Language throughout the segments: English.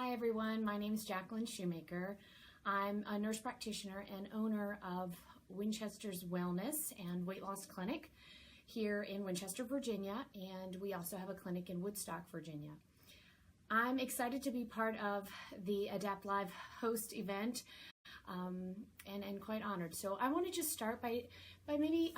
Hi everyone, my name is Jacqueline Shoemaker. I'm a nurse practitioner and owner of Winchester's Wellness and Weight Loss Clinic here in Winchester, Virginia, and we also have a clinic in Woodstock, Virginia. I'm excited to be part of the Adapt Live host event and quite honored. So I want to just start by maybe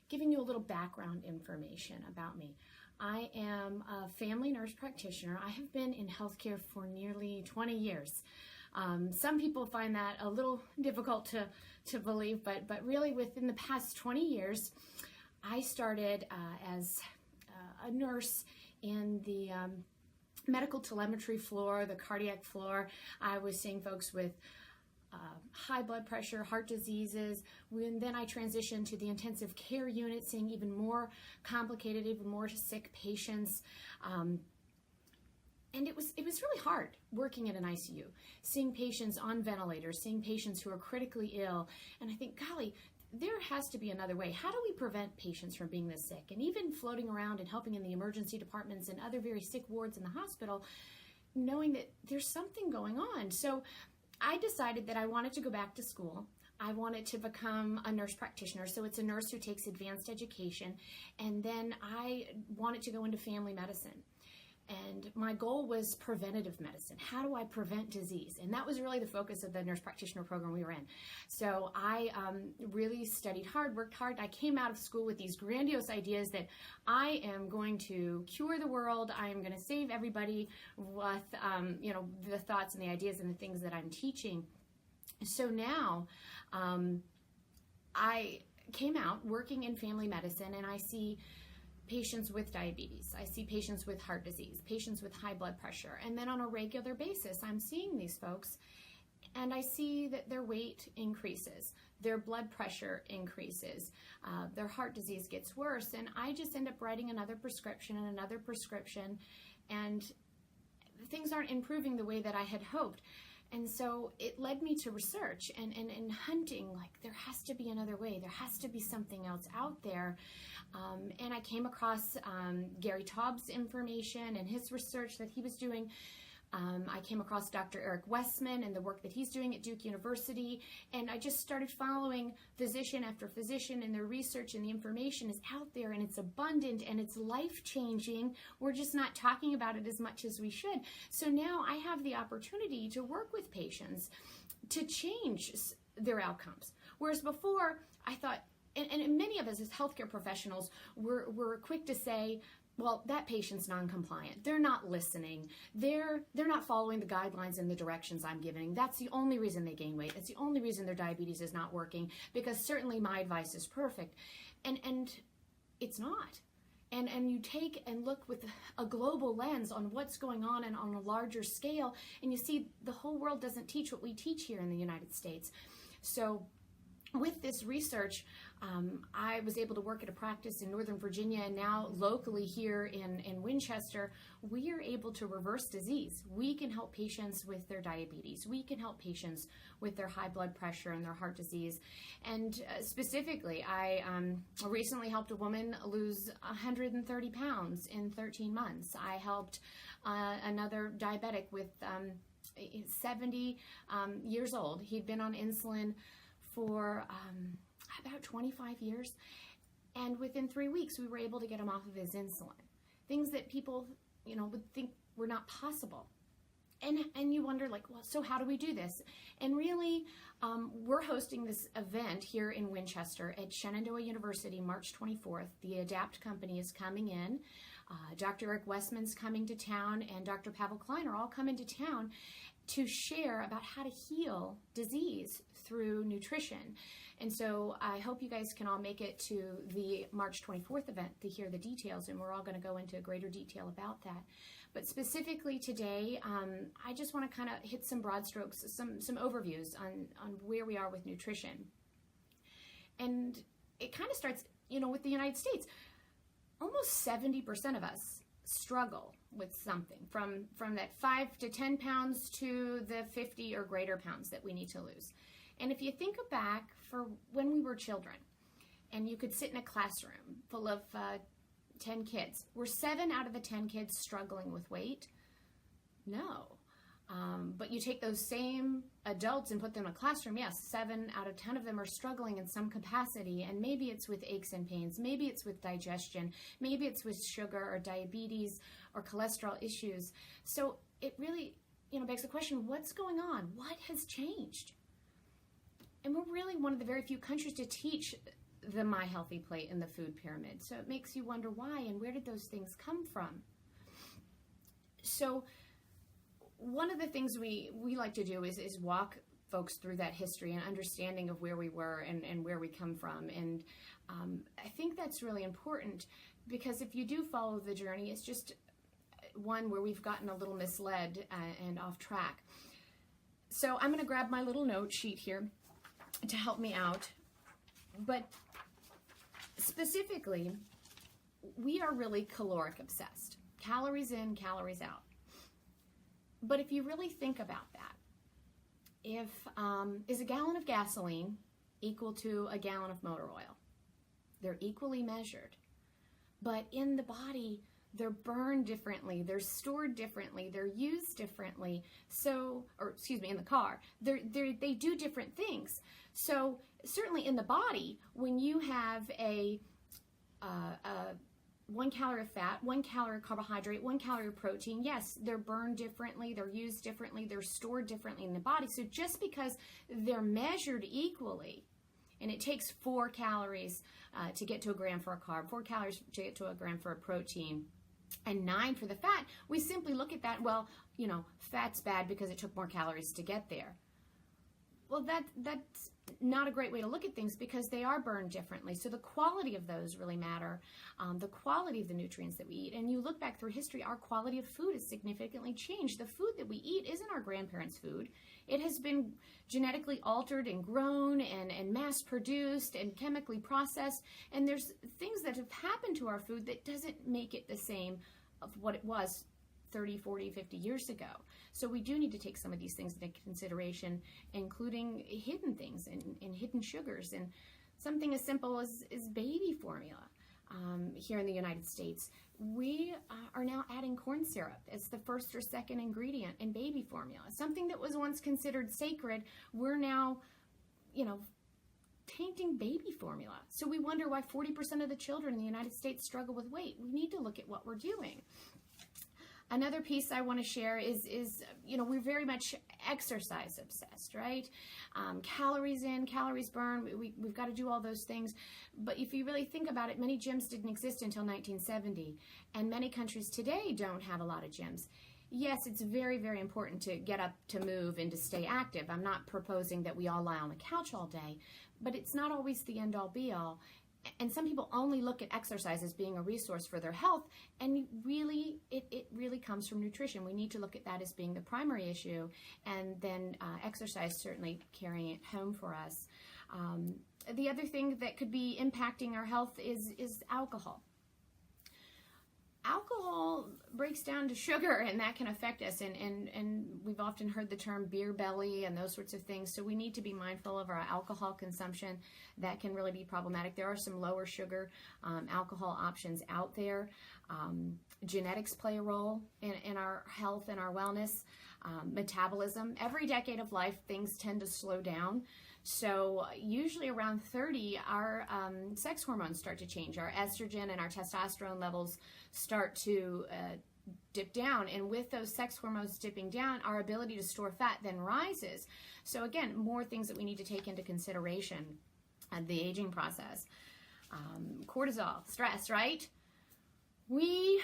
giving you a little background information about me. I am a family nurse practitioner. I have been in healthcare for nearly 20 years. Some people find that a little difficult to believe, but really within the past 20 years, I started as a nurse in the medical telemetry floor, the cardiac floor. I was seeing folks with high blood pressure, heart diseases. Then I transitioned to the intensive care unit, seeing even more complicated, even more sick patients. And it was really hard working in an ICU, seeing patients on ventilators, seeing patients who are critically ill. And I think, golly, there has to be another way. How do we prevent patients from being this sick? And even floating around and helping in the emergency departments and other very sick wards in the hospital, knowing that there's something going on. So I decided that I wanted to go back to school. I wanted to become a nurse practitioner, so it's a nurse who takes advanced education, and then I wanted to go into family medicine. And my goal was preventative medicine. How do I prevent disease? And that was really the focus of the nurse practitioner program we were in. So I really studied hard, worked hard. I came out of school with these grandiose ideas that I am going to cure the world. I am going to save everybody with, the thoughts and the ideas and the things that I'm teaching. So now I came out working in family medicine, and I see patients with diabetes. I see patients with heart disease, patients with high blood pressure. And then on a regular basis, I'm seeing these folks and I see that their weight increases, their blood pressure increases, their heart disease gets worse. And I just end up writing another prescription and another prescription, and things aren't improving the way that I had hoped. And so it led me to research and hunting, like there has to be another way. There has to be something else out there. And I came across Gary Taub's information and his research that he was doing. I came across Dr. Eric Westman and the work that he's doing at Duke University. And I just started following physician after physician, and their research and the information is out there and it's abundant and it's life-changing. We're just not talking about it as much as we should. So now I have the opportunity to work with patients to change their outcomes. Whereas before I thought, and many of us as healthcare professionals, we're quick to say, well, that patient's non-compliant. They're not listening. They're not following the guidelines and the directions I'm giving. That's the only reason they gain weight. That's the only reason their diabetes is not working, because certainly my advice is perfect. And it's not. And you take and look with a global lens on what's going on and on a larger scale, and you see the whole world doesn't teach what we teach here in the United States. So with this research, I was able to work at a practice in Northern Virginia, and now locally here in Winchester, we are able to reverse disease. We can help patients with their diabetes. We can help patients with their high blood pressure and their heart disease. And specifically, I recently helped a woman lose 130 pounds in 13 months. I helped another diabetic with 70 years old. He'd been on insulin for about 25 years, and within 3 weeks we were able to get him off of his insulin. Things that people would think were not possible. And you wonder, like, well, so how do we do this? And really, we're hosting this event here in Winchester at Shenandoah University, March 24th. The Adapt company is coming in. Dr. Eric Westman's coming to town, and Dr. Pavel Klein are all coming to town to share about how to heal disease through nutrition. And so I hope you guys can all make it to the March 24th event to hear the details, and we're all going to go into greater detail about that. But specifically today, I just want to kind of hit some broad strokes, some overviews on where we are with nutrition. And it kind of starts, with the United States. Almost 70% of us struggle with something, from that 5 to 10 pounds to the 50 or greater pounds that we need to lose. And if you think back for when we were children, and you could sit in a classroom full of 10 kids, were 7 out of the 10 kids struggling with weight? No. But you take those same adults and put them in a classroom, yes, 7 out of 10 of them are struggling in some capacity, and maybe it's with aches and pains, maybe it's with digestion, maybe it's with sugar or diabetes or cholesterol issues. So it really, begs the question, what's going on? What has changed? And we're really one of the very few countries to teach the My Healthy Plate in the food pyramid. So it makes you wonder why and where did those things come from? So one of the things we like to do is walk folks through that history and understanding of where we were and where we come from. And I think that's really important, because if you do follow the journey, it's just one where we've gotten a little misled and off track. So I'm going to grab my little note sheet here to help me out. But specifically, we are really caloric obsessed. Calories in, calories out. But if you really think about that, is a gallon of gasoline equal to a gallon of motor oil? They're equally measured. But in the body, they're burned differently, they're stored differently, they're used differently. In the car, they do different things. So certainly in the body, when you have a 1 calorie of fat, 1 calorie of carbohydrate, 1 calorie of protein, yes, they're burned differently, they're used differently, they're stored differently in the body. So just because they're measured equally, and it takes 4 calories to get to a gram for a carb, 4 calories to get to a gram for a protein, and 9 for the fat, we simply look at that, fat's bad because it took more calories to get there. Well, that's not a great way to look at things, because they are burned differently. So the quality of those really matter, the quality of the nutrients that we eat. And you look back through history, our quality of food has significantly changed. The food that we eat isn't our grandparents' food. It has been genetically altered and grown and mass-produced and chemically processed. And there's things that have happened to our food that doesn't make it the same of what it was 30, 40, 50 years ago. So we do need to take some of these things into consideration, including hidden things and hidden sugars, and something as simple as baby formula. Here in the United States, we are now adding corn syrup as the first or second ingredient in baby formula. Something that was once considered sacred, we're now, tainting baby formula. So we wonder why 40% of the children in the United States struggle with weight. We need to look at what we're doing. Another piece I want to share is we're very much exercise obsessed, right? Calories in, calories burn. We've got to do all those things. But if you really think about it, many gyms didn't exist until 1970, and many countries today don't have a lot of gyms. Yes, it's very, very important to get up, to move, and to stay active. I'm not proposing that we all lie on the couch all day, but it's not always the end-all, be-all. And some people only look at exercise as being a resource for their health, and really, it really comes from nutrition. We need to look at that as being the primary issue, and then exercise certainly carrying it home for us. The other thing that could be impacting our health is alcohol. Alcohol breaks down to sugar, and that can affect us, and we've often heard the term beer belly and those sorts of things, so we need to be mindful of our alcohol consumption. That can really be problematic. There are some lower sugar alcohol options out there. Genetics play a role in our health and our wellness. Metabolism. Every decade of life, things tend to slow down. So usually around 30, our sex hormones start to change. Our estrogen and our testosterone levels start to dip down. And with those sex hormones dipping down, our ability to store fat then rises. So again, more things that we need to take into consideration at the aging process. Cortisol, stress, right? We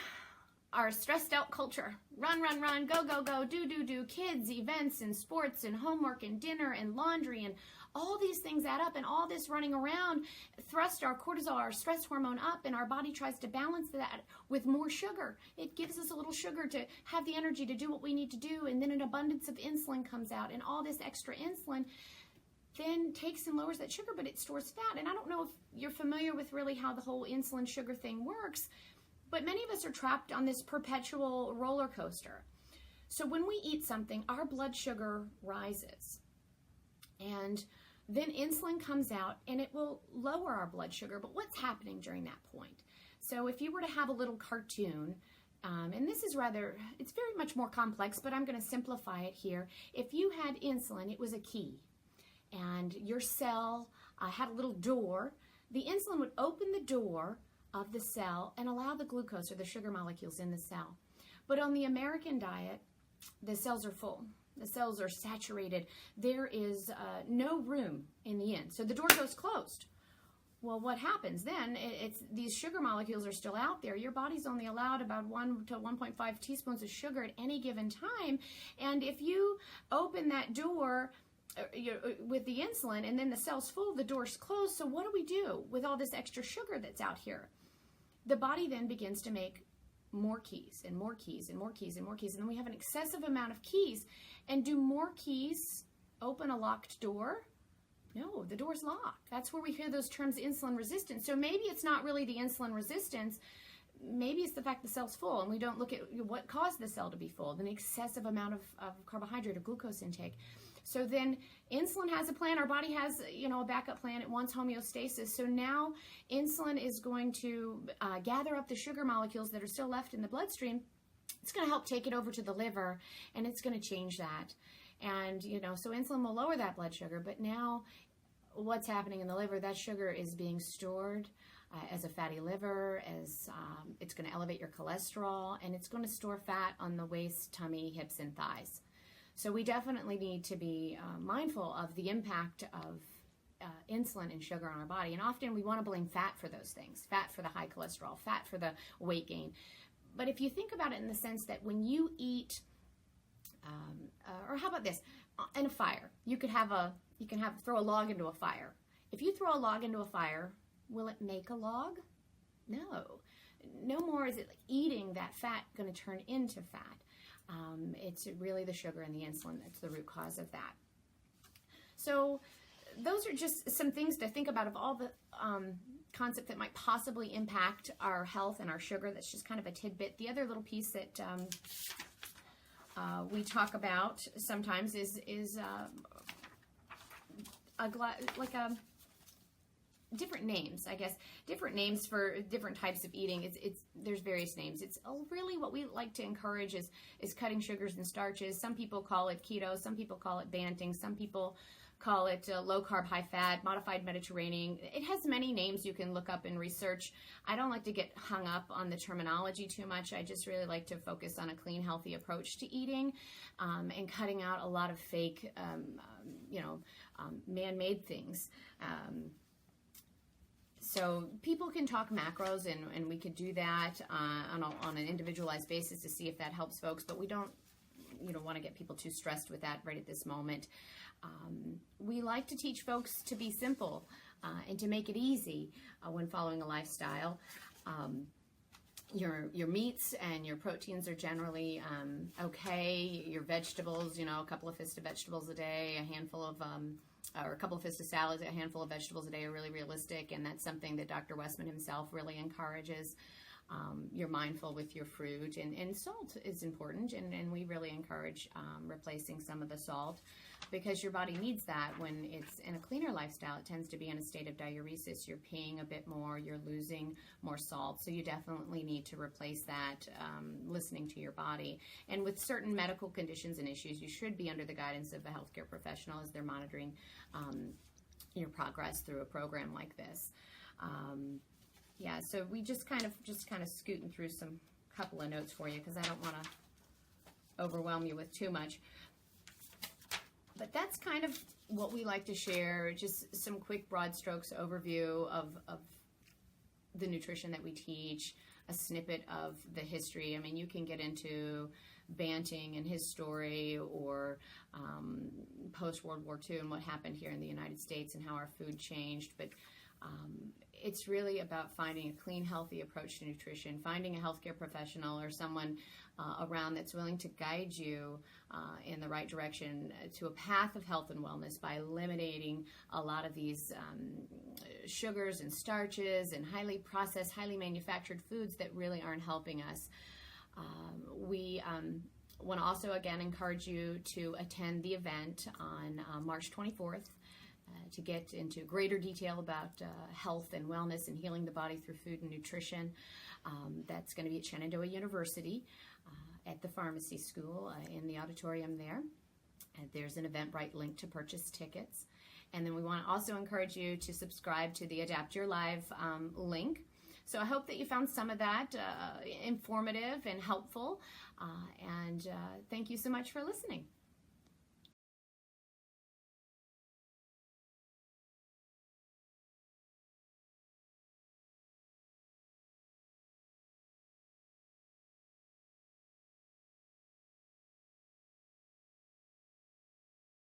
are a stressed out culture. Run, run, run, go, go, go, do, kids, events, and sports, and homework, and dinner, and laundry, and all these things add up, and all this running around thrust our cortisol, our stress hormone up, and our body tries to balance that with more sugar. It gives us a little sugar to have the energy to do what we need to do, and then an abundance of insulin comes out, and all this extra insulin then takes and lowers that sugar, but it stores fat. And I don't know if you're familiar with really how the whole insulin sugar thing works, but many of us are trapped on this perpetual roller coaster. So when we eat something, our blood sugar rises. And then insulin comes out and it will lower our blood sugar. But what's happening during that point? So if you were to have a little cartoon and this is it's very much more complex, but I'm going to simplify it here. If you had insulin, it was a key, and your cell had a little door. The insulin would open the door of the cell and allow the glucose or the sugar molecules in the cell. But on the American diet, the cells are full. The cells are saturated. There is no room in the end. So the door goes closed. Well, what happens then, these sugar molecules are still out there. Your body's only allowed about 1 to 1.5 teaspoons of sugar at any given time. And if you open that door with the insulin and then the cell's full, the door's closed, so what do we do with all this extra sugar that's out here? The body then begins to make more keys and more keys and more keys and more keys. And then we have an excessive amount of keys. And do more keys open a locked door? No, the door's locked. That's where we hear those terms insulin resistance. So maybe it's not really the insulin resistance. Maybe it's the fact the cell's full and we don't look at what caused the cell to be full, the excessive amount of carbohydrate or glucose intake. So then insulin has a plan. Our body has, a backup plan. It wants homeostasis. So now insulin is going to gather up the sugar molecules that are still left in the bloodstream. It's going to help take it over to the liver, and it's going to change that. And, so insulin will lower that blood sugar. But now what's happening in the liver, that sugar is being stored as a fatty liver, as it's going to elevate your cholesterol, and it's going to store fat on the waist, tummy, hips, and thighs. So we definitely need to be mindful of the impact of insulin and sugar on our body. And often we want to blame fat for those things, fat for the high cholesterol, fat for the weight gain. But if you think about it in the sense that when you eat, or how about this, in a fire, you can throw a log into a fire. If you throw a log into a fire, will it make a log? No more is it like eating that fat going to turn into fat. It's really the sugar and the insulin that's the root cause of that. So those are just some things to think about of all the concepts that might possibly impact our health and our sugar. That's just kind of a tidbit. The other little piece that we talk about sometimes is different names, I guess. Different names for different types of eating. There's various names. It's really what we like to encourage is cutting sugars and starches. Some people call it keto. Some people call it banting. Some people call it low carb, high fat, modified Mediterranean. It has many names you can look up and research. I don't like to get hung up on the terminology too much. I just really like to focus on a clean, healthy approach to eating and cutting out a lot of fake, man-made things. So people can talk macros, and we could do that on an individualized basis to see if that helps folks, but we don't want to get people too stressed with that right at this moment. We like to teach folks to be simple and to make it easy when following a lifestyle. Your meats and your proteins are generally okay. Your vegetables, a couple of fists of vegetables a day, or a couple of fists of salads, a handful of vegetables a day are really realistic, and that's something that Dr. Westman himself really encourages. You're mindful with your fruit, and salt is important, and we really encourage replacing some of the salt because your body needs that. When it's in a cleaner lifestyle, it tends to be in a state of diuresis. You're peeing a bit more, you're losing more salt, so you definitely need to replace that, listening to your body. And with certain medical conditions and issues, you should be under the guidance of a healthcare professional as they're monitoring your progress through a program like this. Yeah, so we just kind of scooting through some couple of notes for you because I don't want to overwhelm you with too much. But that's kind of what we like to share, just some quick broad strokes overview of the nutrition that we teach, a snippet of the history. I mean, you can get into Banting and his story, or post-World War II and what happened here in the United States and how our food changed, but it's really about finding a clean, healthy approach to nutrition, finding a healthcare professional or someone around that's willing to guide you in the right direction to a path of health and wellness by eliminating a lot of these sugars and starches and highly processed, highly manufactured foods that really aren't helping us. We want to also, again, encourage you to attend the event on March 24th to get into greater detail about health and wellness and healing the body through food and nutrition. That's going to be at Shenandoah University at the pharmacy school in the auditorium there. There's an Eventbrite link to purchase tickets. And then we want to also encourage you to subscribe to the Adapt Your Life link. So I hope that you found some of that informative and helpful. And thank you so much for listening.